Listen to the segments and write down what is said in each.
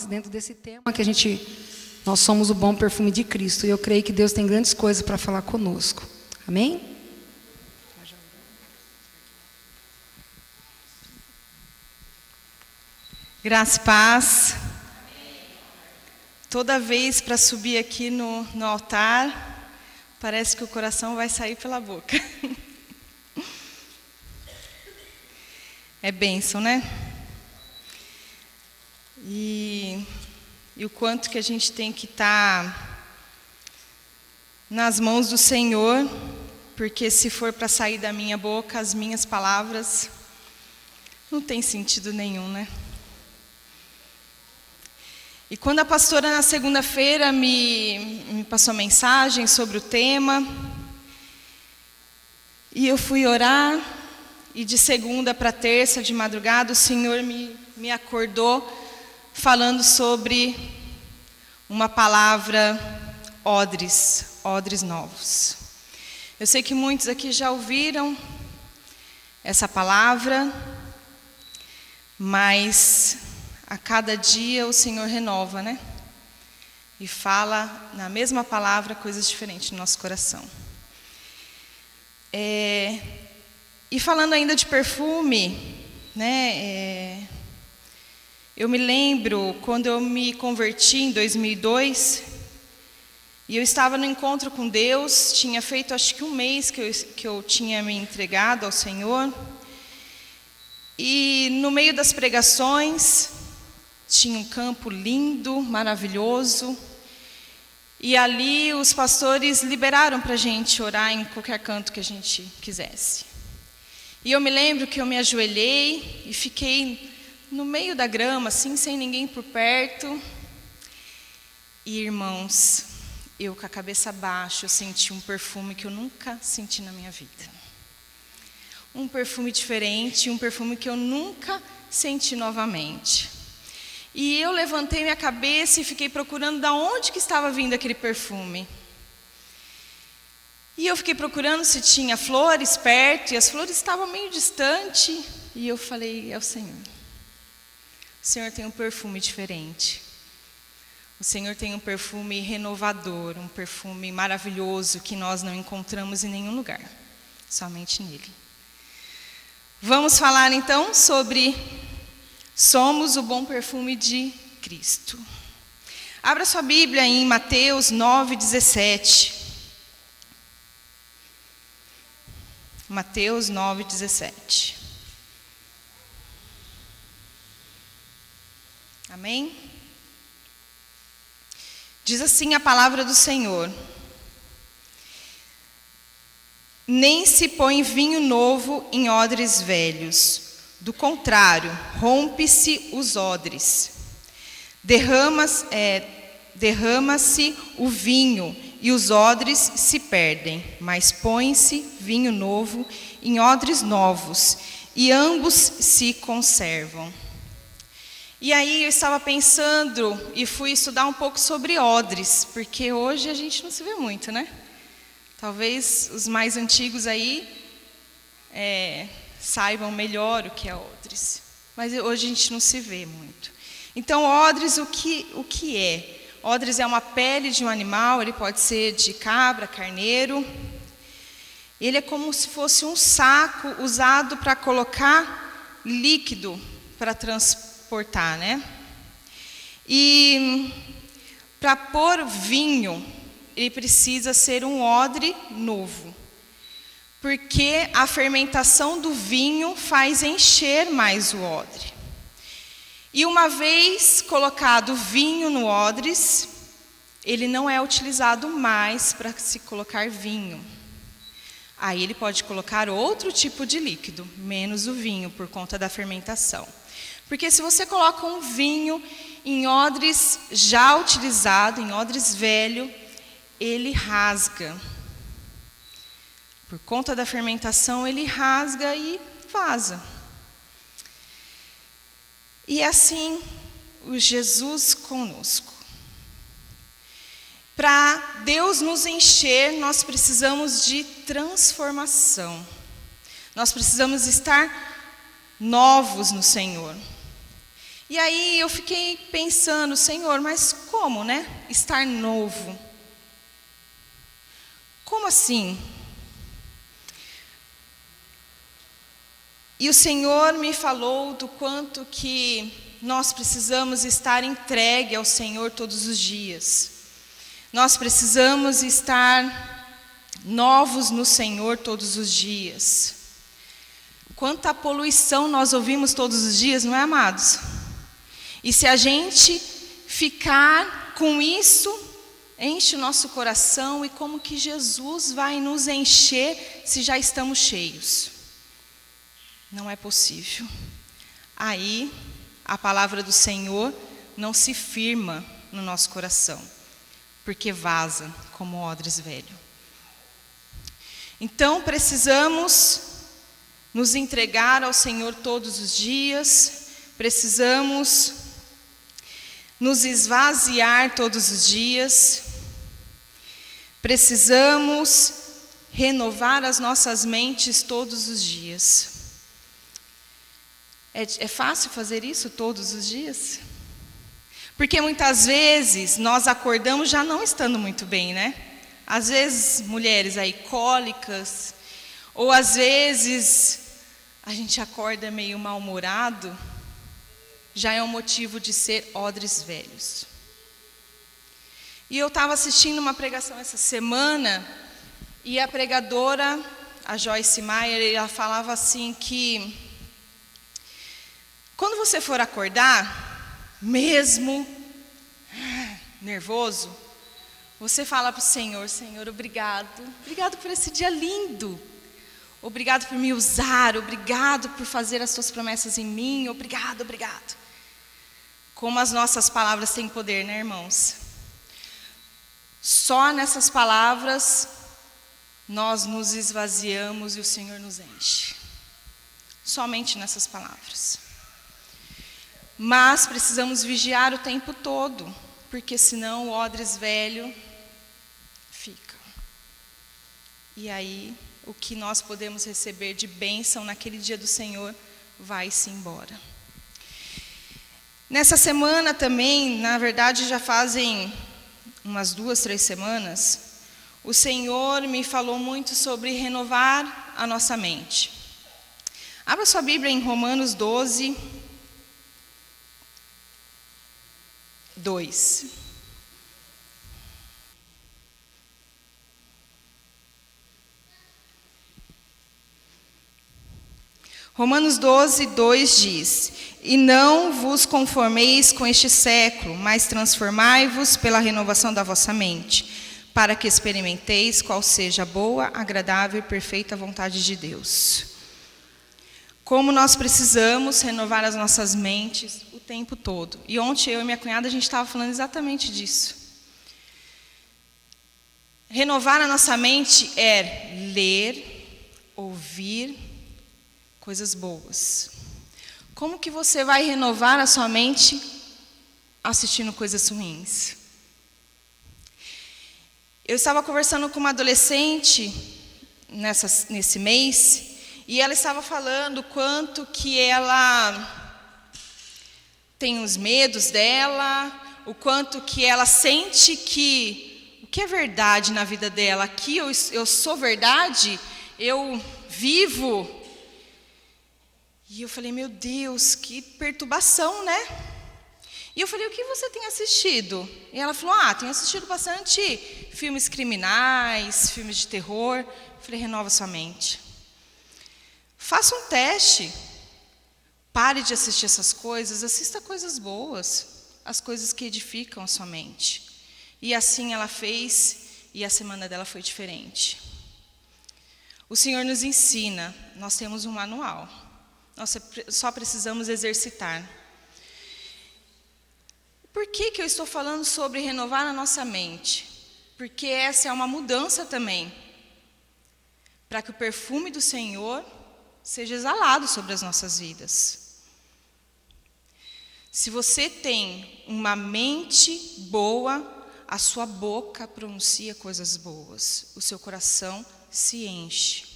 nós, dentro desse tema nós somos o bom perfume de Cristo. E eu creio que Deus tem grandes coisas para falar conosco. Amém? Graça e paz. Toda vez para subir aqui no altar, parece que o coração vai sair pela boca. É bênção, né? E o quanto que a gente tem que estar nas mãos do Senhor, porque se for para sair da minha boca as minhas palavras, não tem sentido nenhum, né? E quando a pastora na segunda-feira me passou mensagem sobre o tema, e eu fui orar, e de segunda para terça, de madrugada, o Senhor me acordou falando sobre uma palavra odres novos. Eu sei que muitos aqui já ouviram essa palavra, mas a cada dia o Senhor renova, né? E fala na mesma palavra coisas diferentes no nosso coração. E falando ainda de perfume, né? Eu me lembro quando eu me converti em 2002, e eu estava no encontro com Deus, tinha feito acho que um mês que eu tinha me entregado ao Senhor, e no meio das pregações, tinha um campo lindo, maravilhoso, e ali os pastores liberaram para a gente orar em qualquer canto que a gente quisesse. E eu me lembro que eu me ajoelhei e fiquei no meio da grama, assim, sem ninguém por perto. E, irmãos, eu com a cabeça baixa, eu senti um perfume que eu nunca senti na minha vida. Um perfume diferente, um perfume que eu nunca senti novamente. E eu levantei minha cabeça e fiquei procurando de onde que estava vindo aquele perfume. E eu fiquei procurando se tinha flores perto, e as flores estavam meio distante. E eu falei, é o Senhor. O Senhor tem um perfume diferente. O Senhor tem um perfume renovador, um perfume maravilhoso que nós não encontramos em nenhum lugar, somente nele. Vamos falar então sobre somos o bom perfume de Cristo. Abra sua Bíblia em Mateus 9:17. Mateus 9:17. Amém? Diz assim a palavra do Senhor: nem se põe vinho novo em odres velhos, do contrário, rompe-se os odres. Derrama-se o vinho e os odres se perdem, mas põe-se vinho novo em odres novos, e ambos se conservam. E aí eu estava pensando e fui estudar um pouco sobre odres, porque hoje a gente não se vê muito, né? Talvez os mais antigos aí saibam melhor o que é odres, mas hoje a gente não se vê muito. Então, odres, o que é? Odres é uma pele de um animal, ele pode ser de cabra, carneiro. Ele é como se fosse um saco usado para colocar líquido para transportar, né? E para pôr vinho, ele precisa ser um odre novo, porque a fermentação do vinho faz encher mais o odre. E uma vez colocado vinho no odres, ele não é utilizado mais para se colocar vinho. Aí ele pode colocar outro tipo de líquido, menos o vinho, por conta da fermentação. Porque se você coloca um vinho em odres já utilizado, em odres velho, ele rasga. Por conta da fermentação, ele rasga e vaza. E assim, o Jesus conosco. Para Deus nos encher, nós precisamos de transformação. Nós precisamos estar novos no Senhor. E aí eu fiquei pensando, Senhor, mas como, né? Estar novo. Como assim? E o Senhor me falou do quanto que nós precisamos estar entregue ao Senhor todos os dias. Nós precisamos estar novos no Senhor todos os dias. Quanta poluição nós ouvimos todos os dias, não é, amados? E se a gente ficar com isso, enche o nosso coração, e como que Jesus vai nos encher se já estamos cheios? Não é possível. Aí, a palavra do Senhor não se firma no nosso coração, porque vaza como odres velho. Então, precisamos nos entregar ao Senhor todos os dias, precisamos nos esvaziar todos os dias, precisamos renovar as nossas mentes todos os dias. É fácil fazer isso todos os dias? Porque muitas vezes nós acordamos já não estando muito bem, né? Às vezes, mulheres aí cólicas, ou às vezes a gente acorda meio mal-humorado, já é um motivo de ser odres velhos. E eu estava assistindo uma pregação essa semana, e a pregadora, a Joyce Meyer, ela falava assim que quando você for acordar, mesmo nervoso, você fala para o Senhor, Senhor, obrigado. Obrigado por esse dia lindo. Obrigado por me usar. Obrigado por fazer as suas promessas em mim. Obrigado, obrigado. Como as nossas palavras têm poder, né, irmãos? Só nessas palavras nós nos esvaziamos e o Senhor nos enche. Somente nessas palavras. Mas precisamos vigiar o tempo todo, porque senão o odres velho fica. E aí, o que nós podemos receber de bênção naquele dia do Senhor vai-se embora. Nessa semana também, na verdade já fazem umas 2, 3 semanas, o Senhor me falou muito sobre renovar a nossa mente. Abra sua Bíblia em Romanos 12, 2. Romanos 12, 2 diz: E não vos conformeis com este século, mas transformai-vos pela renovação da vossa mente, para que experimenteis qual seja a boa, agradável e perfeita vontade de Deus. Como nós precisamos renovar as nossas mentes o tempo todo. E ontem eu e minha cunhada a gente estava falando exatamente disso. Renovar a nossa mente é ler, ouvir coisas boas. Como que você vai renovar a sua mente assistindo coisas ruins? Eu estava conversando com uma adolescente nesse mês, e ela estava falando quanto que ela tem os medos dela, o quanto que ela sente que o que é verdade na vida dela, aqui eu sou verdade, eu vivo. E eu falei, meu Deus, que perturbação, né? E eu falei, o que você tem assistido? E ela falou, tenho assistido bastante filmes criminais, filmes de terror. Eu falei, renova sua mente. Faça um teste. Pare de assistir essas coisas, assista coisas boas, as coisas que edificam a sua mente. E assim ela fez, e a semana dela foi diferente. O Senhor nos ensina, nós temos um manual. Nós só precisamos exercitar. Por que eu estou falando sobre renovar a nossa mente? Porque essa é uma mudança também. Para que o perfume do Senhor seja exalado sobre as nossas vidas. Se você tem uma mente boa, a sua boca pronuncia coisas boas. O seu coração se enche.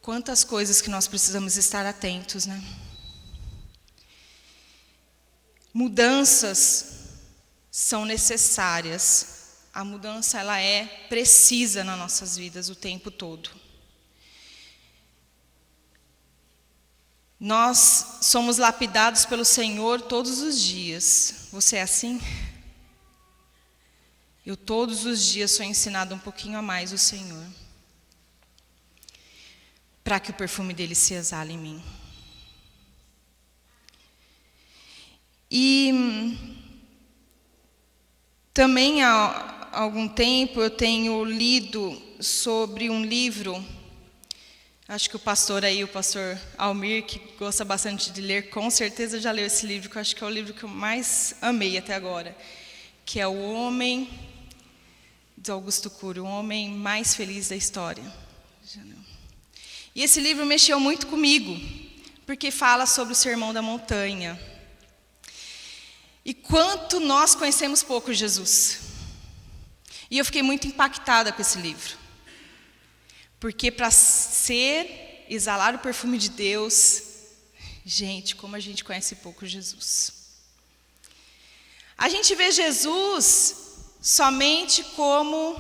Quantas coisas que nós precisamos estar atentos, né? Mudanças são necessárias. A mudança, ela é precisa nas nossas vidas o tempo todo. Nós somos lapidados pelo Senhor todos os dias. Você é assim? Eu todos os dias sou ensinado um pouquinho a mais o Senhor, para que o perfume dele se exale em mim. E também há algum tempo eu tenho lido sobre um livro, acho que o pastor Almir, que gosta bastante de ler, com certeza já leu esse livro, que eu acho que é o livro que eu mais amei até agora, que é O Homem, de Augusto Cury, O Homem Mais Feliz da História. E esse livro mexeu muito comigo, porque fala sobre o Sermão da Montanha. E quanto nós conhecemos pouco Jesus. E eu fiquei muito impactada com esse livro. Porque para exalar o perfume de Deus, gente, como a gente conhece pouco Jesus. A gente vê Jesus somente como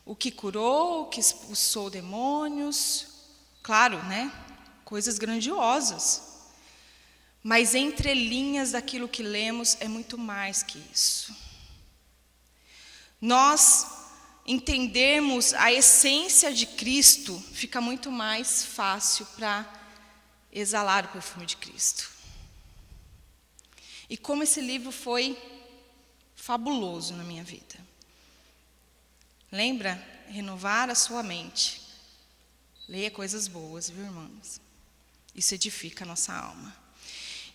o que curou, o que expulsou demônios, claro, né? Coisas grandiosas. Mas entre linhas daquilo que lemos é muito mais que isso. Nós entendermos a essência de Cristo, fica muito mais fácil para exalar o perfume de Cristo. E como esse livro foi fabuloso na minha vida. Lembra? Renovar a sua mente. Leia coisas boas, viu, irmãos? Isso edifica a nossa alma.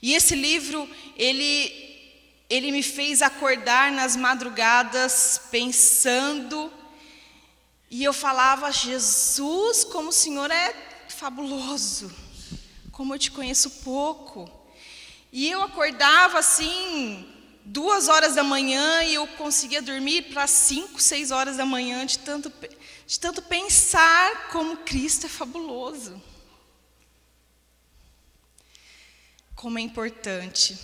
E esse livro, ele me fez acordar nas madrugadas pensando, e eu falava: Jesus, como o Senhor é fabuloso, como eu te conheço pouco. E eu acordava assim, 2 horas da manhã, e eu conseguia dormir para 5, 6 horas da manhã, de tanto pensar como Cristo é fabuloso. Como é importante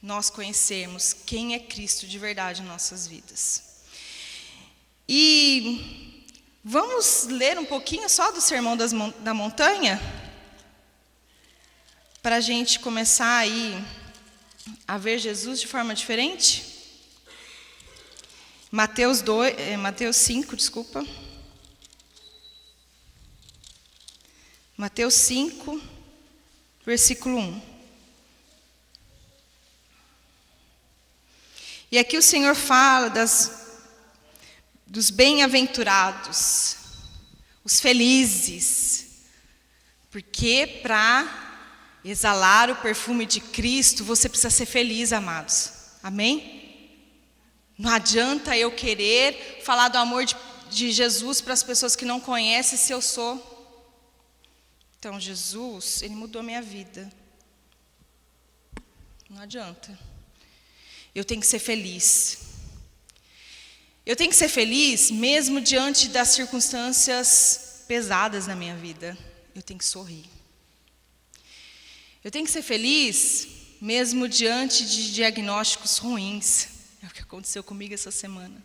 nós conhecermos quem é Cristo de verdade em nossas vidas. E vamos ler um pouquinho só do Sermão da Montanha, para a gente começar aí a ver Jesus de forma diferente. Mateus 5, desculpa. Mateus 5, versículo 1. E aqui o Senhor fala dos bem-aventurados, os felizes, porque para exalar o perfume de Cristo, você precisa ser feliz, amados. Amém? Não adianta eu querer falar do amor de Jesus para as pessoas que não conhecem se eu sou. Então, Jesus, Ele mudou a minha vida. Não adianta. Eu tenho que ser feliz. Eu tenho que ser feliz mesmo diante das circunstâncias pesadas na minha vida. Eu tenho que sorrir. Eu tenho que ser feliz mesmo diante de diagnósticos ruins. É o que aconteceu comigo essa semana.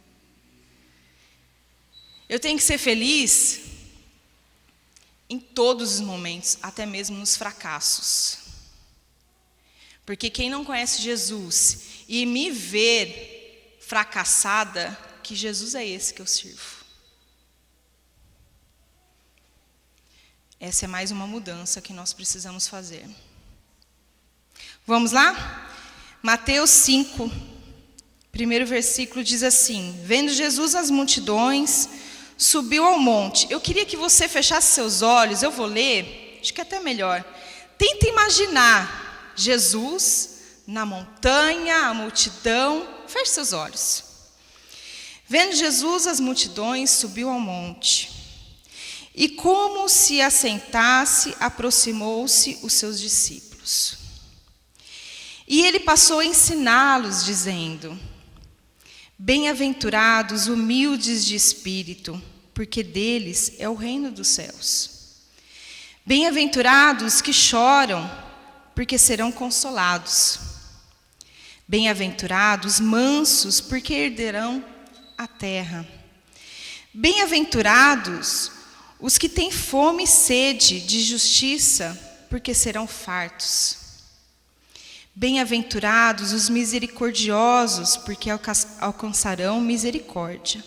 Eu tenho que ser feliz em todos os momentos, até mesmo nos fracassos. Porque quem não conhece Jesus e me ver fracassada, que Jesus é esse que eu sirvo. Essa é mais uma mudança que nós precisamos fazer. Vamos lá? Mateus 5, primeiro versículo diz assim: vendo Jesus as multidões, subiu ao monte. Eu queria que você fechasse seus olhos, eu vou ler, acho que é até melhor. Tenta imaginar Jesus na montanha, a multidão. Feche seus olhos. Vendo Jesus as multidões, subiu ao monte. E como se assentasse, aproximou-se os seus discípulos. E ele passou a ensiná-los, dizendo: bem-aventurados, humildes de espírito, porque deles é o reino dos céus. Bem-aventurados que choram, porque serão consolados. Bem-aventurados mansos, porque herderão a terra. Bem-aventurados os que têm fome e sede de justiça, porque serão fartos. Bem-aventurados os misericordiosos, porque alcançarão misericórdia.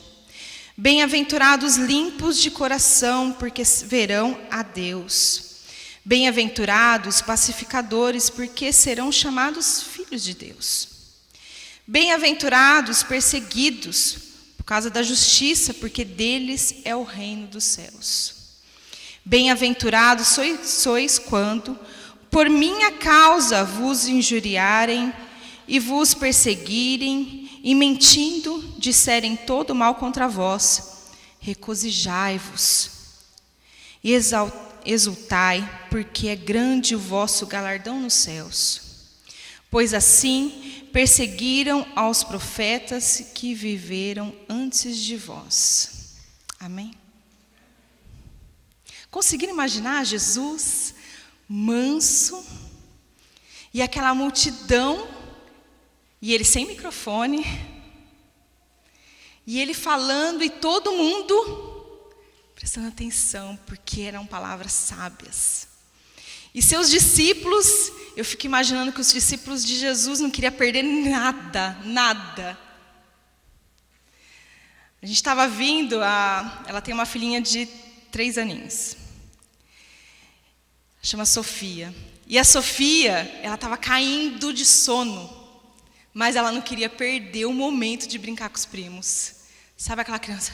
Bem-aventurados limpos de coração, porque verão a Deus. Bem-aventurados pacificadores, porque serão chamados filhos de Deus. Bem-aventurados perseguidos por causa da justiça, porque deles é o reino dos céus. Bem-aventurados sois quando, por minha causa, vos injuriarem e vos perseguirem, e mentindo, disserem todo mal contra vós. Regozijai-vos e exultai, porque é grande o vosso galardão nos céus. Pois assim perseguiram aos profetas que viveram antes de vós. Amém? Conseguiram imaginar Jesus manso e aquela multidão, e ele sem microfone, e ele falando e todo mundo prestando atenção, porque eram palavras sábias. E seus discípulos, eu fico imaginando que os discípulos de Jesus não queriam perder nada. A gente estava vindo, ela tem uma filhinha de 3 aninhos. Chama Sofia. E a Sofia, ela estava caindo de sono, mas ela não queria perder o momento de brincar com os primos. Sabe aquela criança?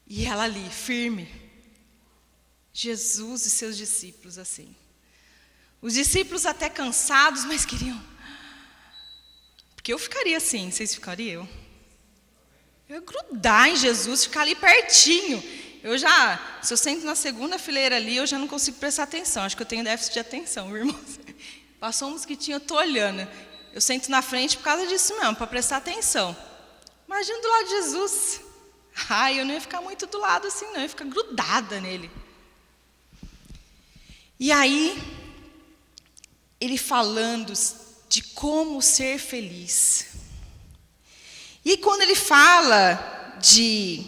E ela ali, firme. Jesus e seus discípulos assim. Os discípulos até cansados, mas queriam. Porque eu ficaria assim, vocês ficariam? Eu ia grudar em Jesus, ficar ali pertinho. Se eu sento na segunda fileira ali, eu já não consigo prestar atenção. Acho que eu tenho déficit de atenção, irmãos. Passou um mosquitinho, eu estou olhando. Eu sento na frente por causa disso mesmo, para prestar atenção. Imagina do lado de Jesus. Eu não ia ficar muito do lado assim, não. Eu ia ficar grudada nele. E aí, ele falando de como ser feliz. E quando ele fala de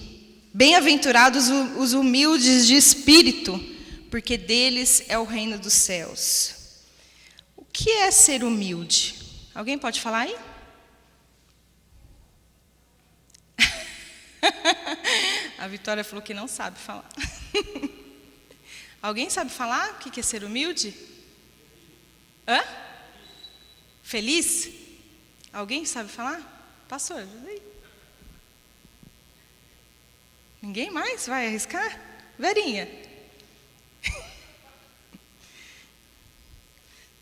bem-aventurados os humildes de espírito, porque deles é o reino dos céus. O que é ser humilde? Alguém pode falar aí? A Vitória falou que não sabe falar. Alguém sabe falar o que é ser humilde? Hã? Feliz? Alguém sabe falar? Pastor, ajuda aí. Ninguém mais vai arriscar? Verinha.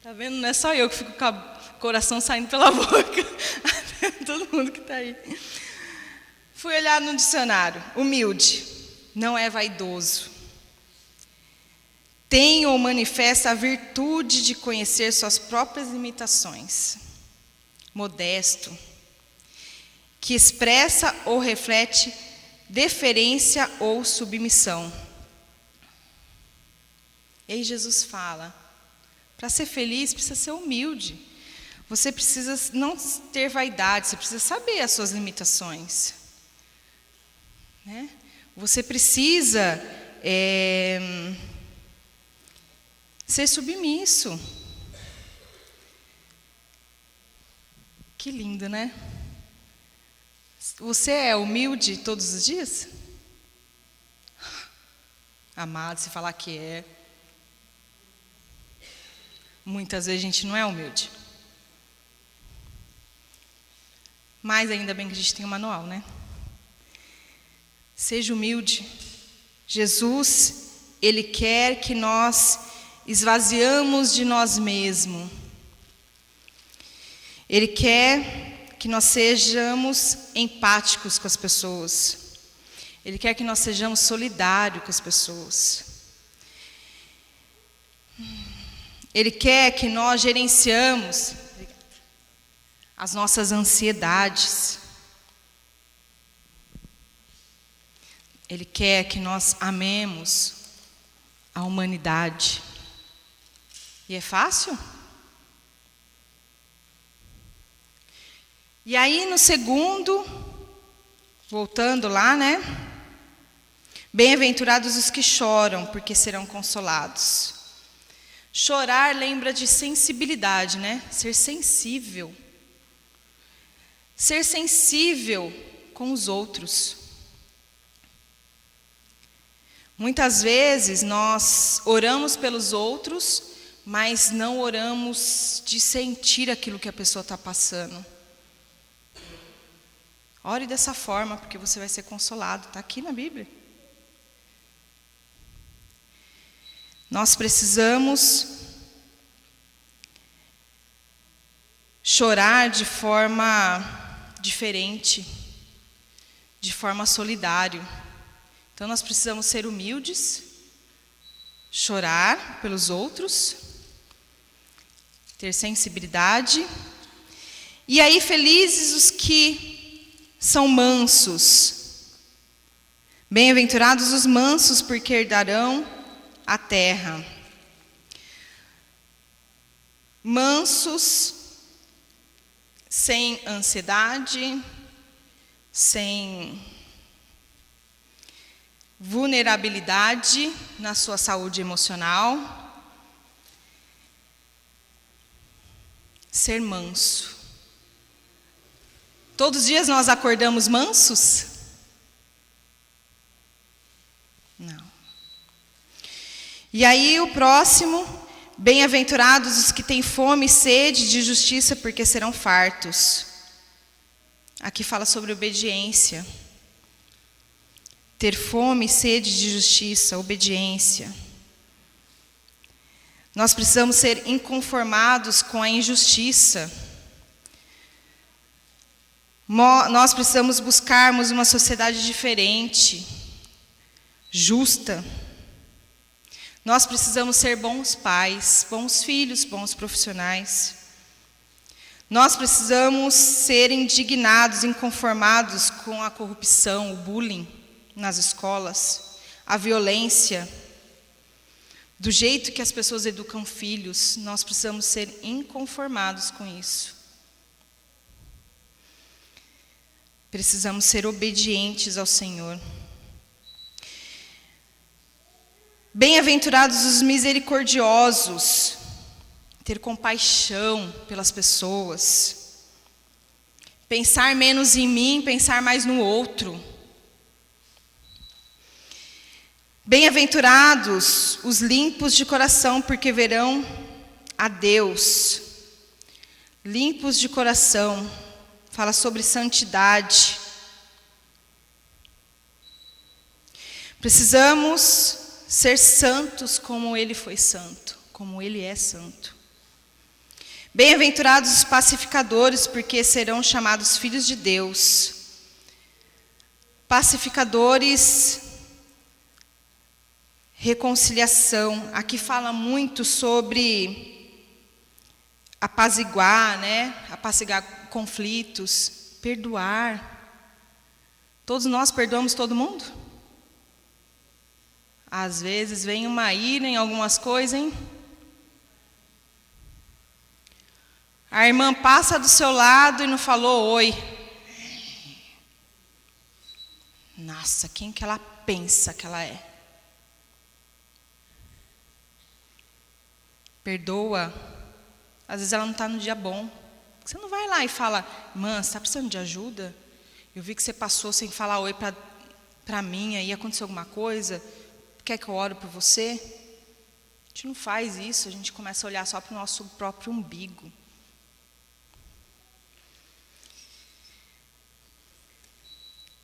Tá vendo? Não é só eu que fico com o coração saindo pela boca. Todo mundo que está aí. Fui olhar no dicionário. Humilde. Não é vaidoso. Tem ou manifesta a virtude de conhecer suas próprias limitações. Modesto. Que expressa ou reflete deferência ou submissão. E aí Jesus fala, para ser feliz precisa ser humilde. Você precisa não ter vaidade, você precisa saber as suas limitações. Né? Você precisa ser submisso. Que lindo, né? Você é humilde todos os dias? Amado, se falar que é. Muitas vezes a gente não é humilde. Mas ainda bem que a gente tem um manual, né? Seja humilde. Jesus, Ele quer que nós esvaziamos de nós mesmos. Ele quer que nós sejamos empáticos com as pessoas. Ele quer que nós sejamos solidários com as pessoas. Ele quer que nós gerenciamos as nossas ansiedades. Ele quer que nós amemos a humanidade. E é fácil? E aí no segundo, voltando lá, né? Bem-aventurados os que choram, porque serão consolados. Chorar lembra de sensibilidade, né? Ser sensível. Ser sensível com os outros. Muitas vezes nós oramos pelos outros, mas não oramos de sentir aquilo que a pessoa está passando. Ore dessa forma, porque você vai ser consolado. Está aqui na Bíblia. Nós precisamos chorar de forma diferente, de forma solidária. Então nós precisamos ser humildes, chorar pelos outros, ter sensibilidade. E aí, felizes os que são mansos. Bem-aventurados os mansos, porque herdarão a terra. Mansos, sem ansiedade, sem vulnerabilidade na sua saúde emocional. Ser manso. Todos os dias nós acordamos mansos? Não. E aí o próximo, bem-aventurados os que têm fome e sede de justiça, porque serão fartos. Aqui fala sobre obediência. Ter fome e sede de justiça, obediência. Nós precisamos ser inconformados com a injustiça. Nós precisamos buscarmos uma sociedade diferente, justa. Nós precisamos ser bons pais, bons filhos, bons profissionais. Nós precisamos ser indignados, inconformados com a corrupção, o bullying nas escolas, a violência, do jeito que as pessoas educam filhos. Nós precisamos ser inconformados com isso. Precisamos ser obedientes ao Senhor. Bem-aventurados os misericordiosos, ter compaixão pelas pessoas, pensar menos em mim, pensar mais no outro. Bem-aventurados os limpos de coração, porque verão a Deus. Limpos de coração, fala sobre santidade. Precisamos ser santos como Ele foi santo, como Ele é santo. Bem-aventurados os pacificadores, porque serão chamados filhos de Deus. Pacificadores, reconciliação. Aqui fala muito sobre apaziguar, né? Apaziguar conflitos, perdoar. Todos nós perdoamos todo mundo? Às vezes vem uma ira em algumas coisas, hein? A irmã passa do seu lado e não falou oi. Nossa, quem que ela pensa que ela é? Perdoa. Às vezes ela não está no dia bom. Você não vai lá e fala, irmã, você está precisando de ajuda? Eu vi que você passou sem falar oi para mim, aí aconteceu alguma coisa? Quer que eu ore por você? A gente não faz isso, a gente começa a olhar só para o nosso próprio umbigo.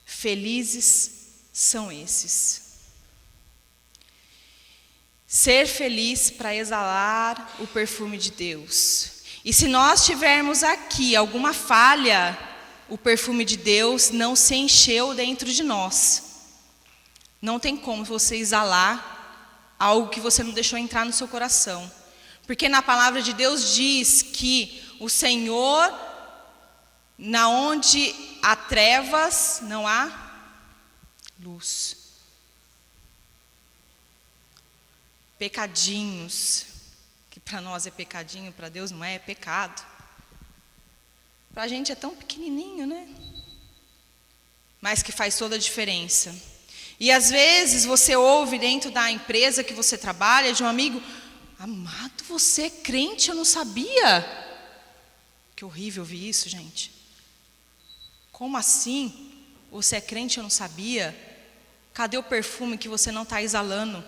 Felizes são esses. Ser feliz para exalar o perfume de Deus. E se nós tivermos aqui alguma falha, o perfume de Deus não se encheu dentro de nós. Não tem como você exalar algo que você não deixou entrar no seu coração. Porque na palavra de Deus diz que o Senhor, na onde há trevas, não há luz. Pecadinhos, que para nós é pecadinho, para Deus não é, é pecado. para a gente é tão pequenininho, né? Mas que faz toda a diferença. E às vezes você ouve dentro da empresa que você trabalha de um amigo: amado, você é crente, eu não sabia. Que horrível ouvir isso, gente. Como assim? Você é crente, eu não sabia? Cadê o perfume que você não está exalando?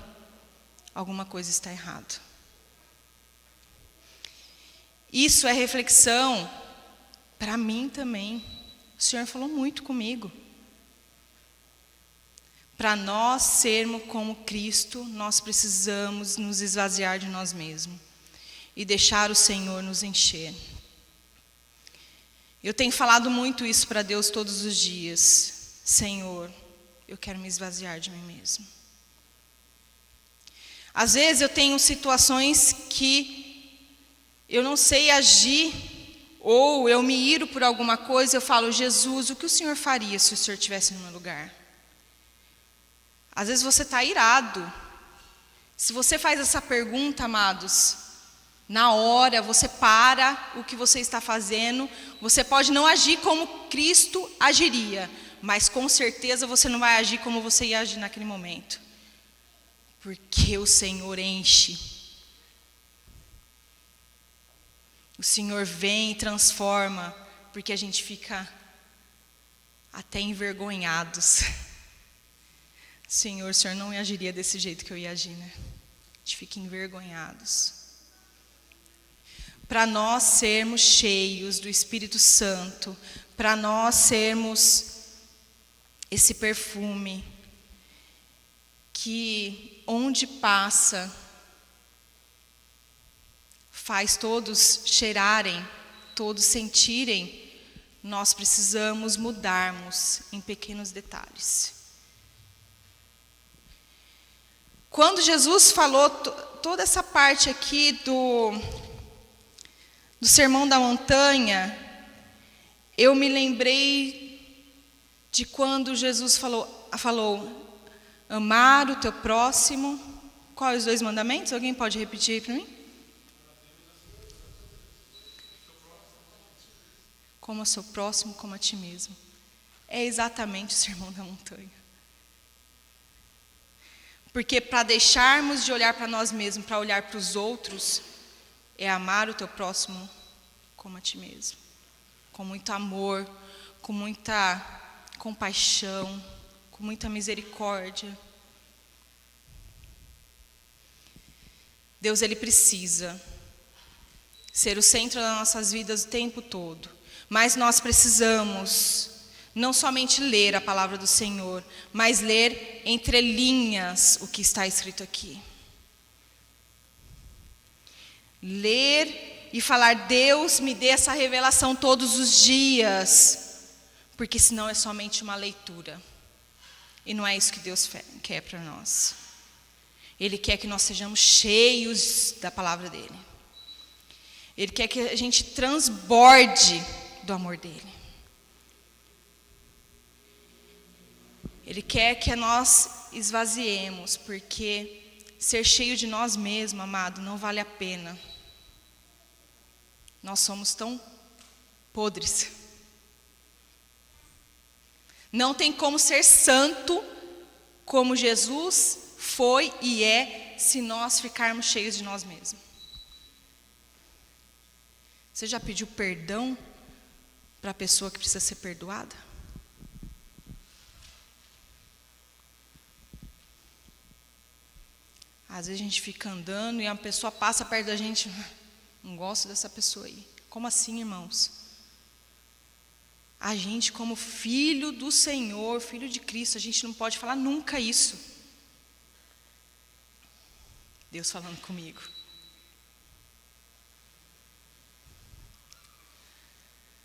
Alguma coisa está errada. Isso é reflexão para mim também. O Senhor falou muito comigo. Para nós sermos como Cristo, nós precisamos nos esvaziar de nós mesmos e deixar o Senhor nos encher. Eu tenho falado muito isso para Deus todos os dias. Senhor, eu quero me esvaziar de mim mesmo. Às vezes eu tenho situações que eu não sei agir, ou eu me iro por alguma coisa, eu falo: Jesus, o que o Senhor faria se o Senhor estivesse no meu lugar? Às vezes você está irado. Se você faz essa pergunta, amados, na hora você para o que você está fazendo. Você pode não agir como Cristo agiria, mas com certeza você não vai agir como você ia agir naquele momento. Porque o Senhor enche. O Senhor vem e transforma, porque a gente fica até envergonhados. Senhor, o Senhor não agiria desse jeito que eu ia agir, né? A gente fica envergonhados. Para nós sermos cheios do Espírito Santo, para nós sermos esse perfume que onde passa faz todos cheirarem, todos sentirem, nós precisamos mudarmos em pequenos detalhes. Quando Jesus falou toda essa parte aqui do Sermão da Montanha, eu me lembrei de quando Jesus falou amar o teu próximo. Quais os 2 mandamentos? Alguém pode repetir aí para mim? Como ao seu próximo, como a ti mesmo. É exatamente o Sermão da Montanha. Porque para deixarmos de olhar para nós mesmos, para olhar para os outros, é amar o teu próximo como a ti mesmo. Com muito amor, com muita compaixão, com muita misericórdia. Deus, Ele precisa ser o centro das nossas vidas o tempo todo. Mas nós precisamos não somente ler a palavra do Senhor, mas ler entre linhas o que está escrito aqui. Ler e falar: Deus, me dê essa revelação todos os dias, porque senão é somente uma leitura. E não é isso que Deus quer para nós. Ele quer que nós sejamos cheios da palavra dEle. Ele quer que a gente transborde do amor dEle. Ele quer que nós esvaziemos, porque ser cheio de nós mesmos, amado, não vale a pena. Nós somos tão podres. Não tem como ser santo como Jesus foi e é, se nós ficarmos cheios de nós mesmos. Você já pediu perdão para a pessoa que precisa ser perdoada? Às vezes a gente fica andando e a pessoa passa perto da gente: não gosto dessa pessoa aí. Como assim, irmãos? A gente, como filho do Senhor, filho de Cristo, a gente não pode falar nunca isso. Deus falando comigo.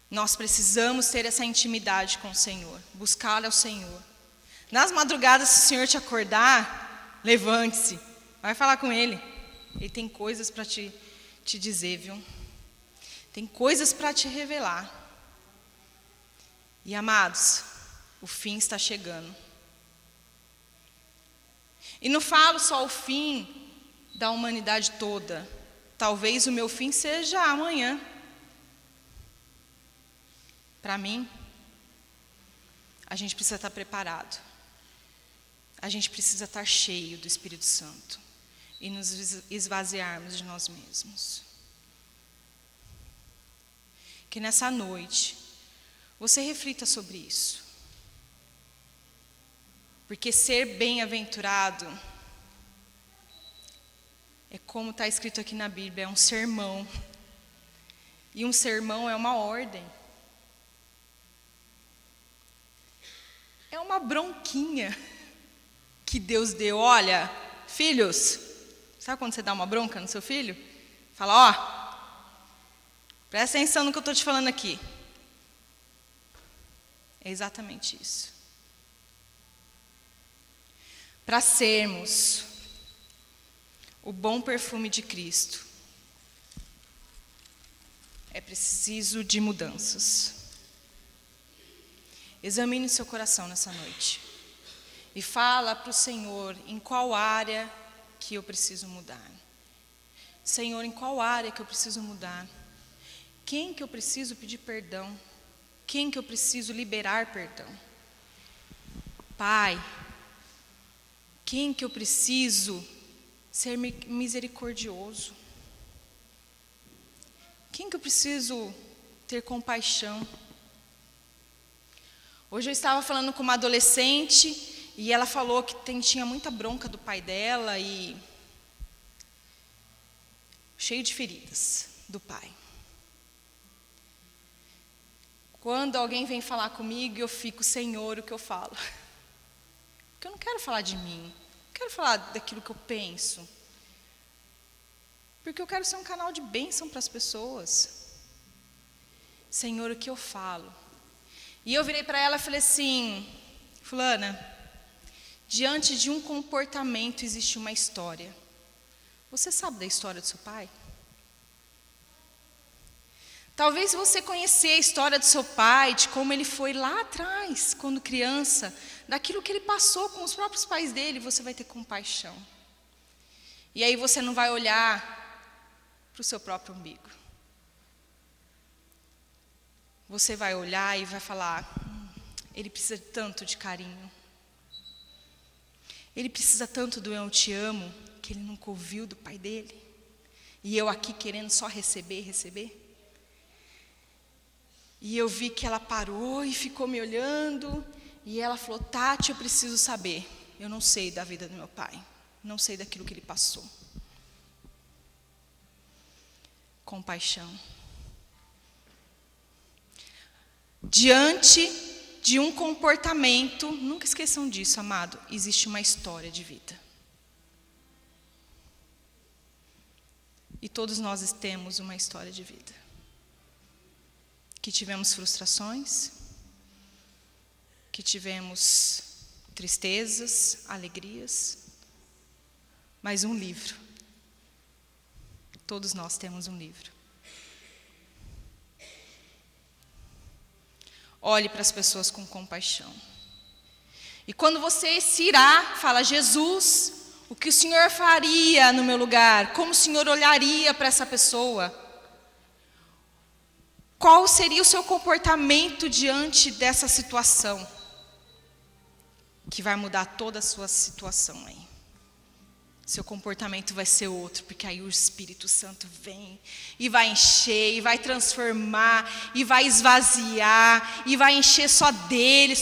Nós precisamos ter essa intimidade com o Senhor, buscar ao Senhor. Nas madrugadas, se o Senhor te acordar, levante-se, vai falar com Ele. Ele tem coisas para te dizer, viu? Tem coisas para te revelar. E amados, o fim está chegando. E não falo só o fim da humanidade toda. Talvez o meu fim seja amanhã. Para mim, a gente precisa estar preparado. A gente precisa estar cheio do Espírito Santo e nos esvaziarmos de nós mesmos. Que nessa noite você reflita sobre isso. Porque ser bem-aventurado é como está escrito aqui na Bíblia, é um sermão. E um sermão é uma ordem. É uma bronquinha que Deus deu. Olha, filhos, sabe quando você dá uma bronca no seu filho? Fala, ó, presta atenção no que eu estou te falando aqui. É exatamente isso. Para sermos o bom perfume de Cristo, é preciso de mudanças. Examine seu coração nessa noite e fala para o Senhor em qual área que eu preciso mudar. Senhor, em qual área que eu preciso mudar? Quem que eu preciso pedir perdão? Quem que eu preciso liberar perdão? Pai, quem que eu preciso ser misericordioso? Quem que eu preciso ter compaixão? Hoje eu estava falando com uma adolescente e ela falou que tinha muita bronca do pai dela e cheio de feridas do pai. Quando alguém vem falar comigo, eu fico, Senhor, o que eu falo? Porque eu não quero falar de mim, não quero falar daquilo que eu penso. Porque eu quero ser um canal de bênção para as pessoas. Senhor, o que eu falo? E eu virei para ela e falei assim, fulana, diante de um comportamento existe uma história. Você sabe da história do seu pai? Talvez você conhecer a história do seu pai, de como ele foi lá atrás, quando criança, daquilo que ele passou com os próprios pais dele, você vai ter compaixão. E aí você não vai olhar para o seu próprio umbigo. Você vai olhar e vai falar, ele precisa tanto de carinho. Ele precisa tanto do eu te amo, que ele nunca ouviu do pai dele. E eu aqui querendo só receber. E eu vi que ela parou e ficou me olhando. E ela falou, Tati, eu preciso saber. Eu não sei da vida do meu pai. Não sei daquilo que ele passou. Compaixão. Diante de um comportamento, nunca esqueçam disso, amado, existe uma história de vida. E todos nós temos uma história de vida. Que tivemos frustrações, que tivemos tristezas, alegrias, mas um livro. Todos nós temos um livro. Olhe para as pessoas com compaixão. E quando você se irá, fala, Jesus, o que o Senhor faria no meu lugar? Como o Senhor olharia para essa pessoa? Qual seria o seu comportamento diante dessa situação? Que vai mudar toda a sua situação aí. Seu comportamento vai ser outro, porque aí o Espírito Santo vem e vai encher, e vai transformar, e vai esvaziar, e vai encher só dele.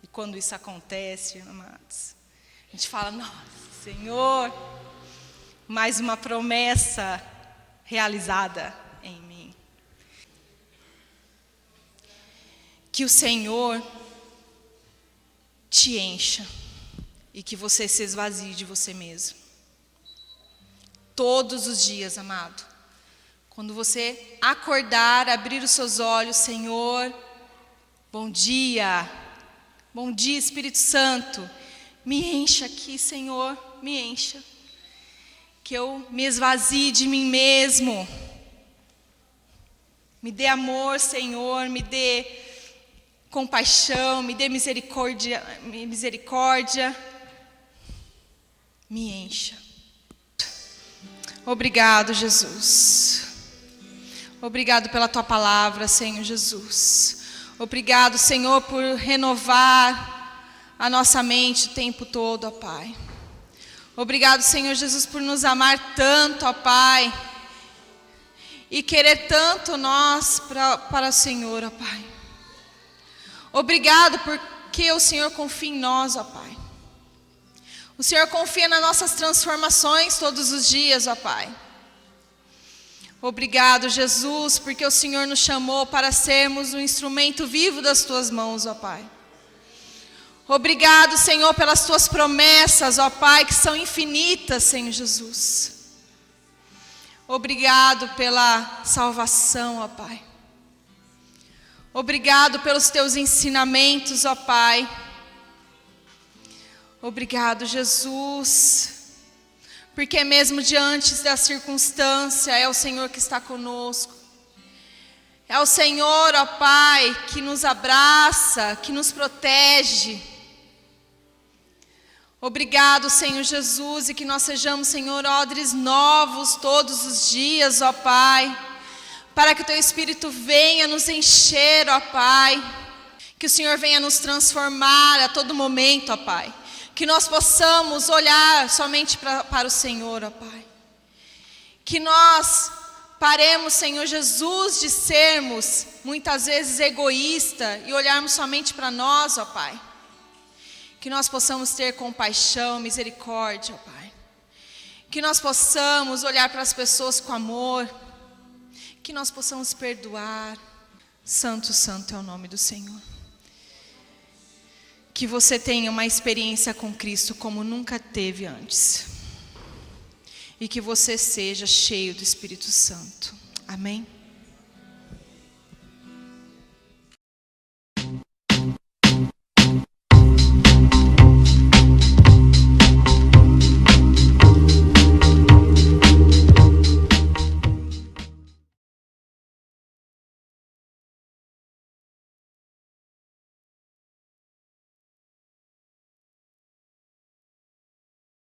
E quando isso acontece, amados, a gente fala, nossa, Senhor, mais uma promessa realizada em mim. Que o Senhor te encha e que você se esvazie de você mesmo. Todos os dias, amado. Quando você acordar, abrir os seus olhos, Senhor, bom dia. Bom dia, Espírito Santo. Me encha aqui, Senhor, me encha. Que eu me esvazie de mim mesmo. Me dê amor, Senhor, me dê compaixão, me dê misericórdia, me encha. Obrigado, Jesus. Obrigado pela tua palavra, Senhor Jesus. Obrigado, Senhor, por renovar a nossa mente o tempo todo, ó Pai. Obrigado, Senhor Jesus, por nos amar tanto, ó Pai. E querer tanto nós para o Senhor, ó Pai. Obrigado porque o Senhor confia em nós, ó Pai. O Senhor confia nas nossas transformações todos os dias, ó Pai. Obrigado, Jesus, porque o Senhor nos chamou para sermos um instrumento vivo das tuas mãos, ó Pai. Obrigado, Senhor, pelas tuas promessas, ó Pai, que são infinitas, Senhor Jesus. Obrigado pela salvação, ó Pai. Obrigado pelos teus ensinamentos, ó Pai. Obrigado, Jesus. Porque mesmo diante da circunstância, é o Senhor que está conosco. É o Senhor, ó Pai, que nos abraça, que nos protege. Obrigado, Senhor Jesus, e que nós sejamos, Senhor, odres novos todos os dias, ó Pai. Para que o Teu Espírito venha nos encher, ó Pai. Que o Senhor venha nos transformar a todo momento, ó Pai. Que nós possamos olhar somente para o Senhor, ó Pai. Que nós paremos, Senhor Jesus, de sermos muitas vezes egoístas e olharmos somente para nós, ó Pai. Que nós possamos ter compaixão, misericórdia, ó Pai. Que nós possamos olhar para as pessoas com amor. Que nós possamos perdoar. Santo, santo é o nome do Senhor. Que você tenha uma experiência com Cristo como nunca teve antes. E que você seja cheio do Espírito Santo. Amém?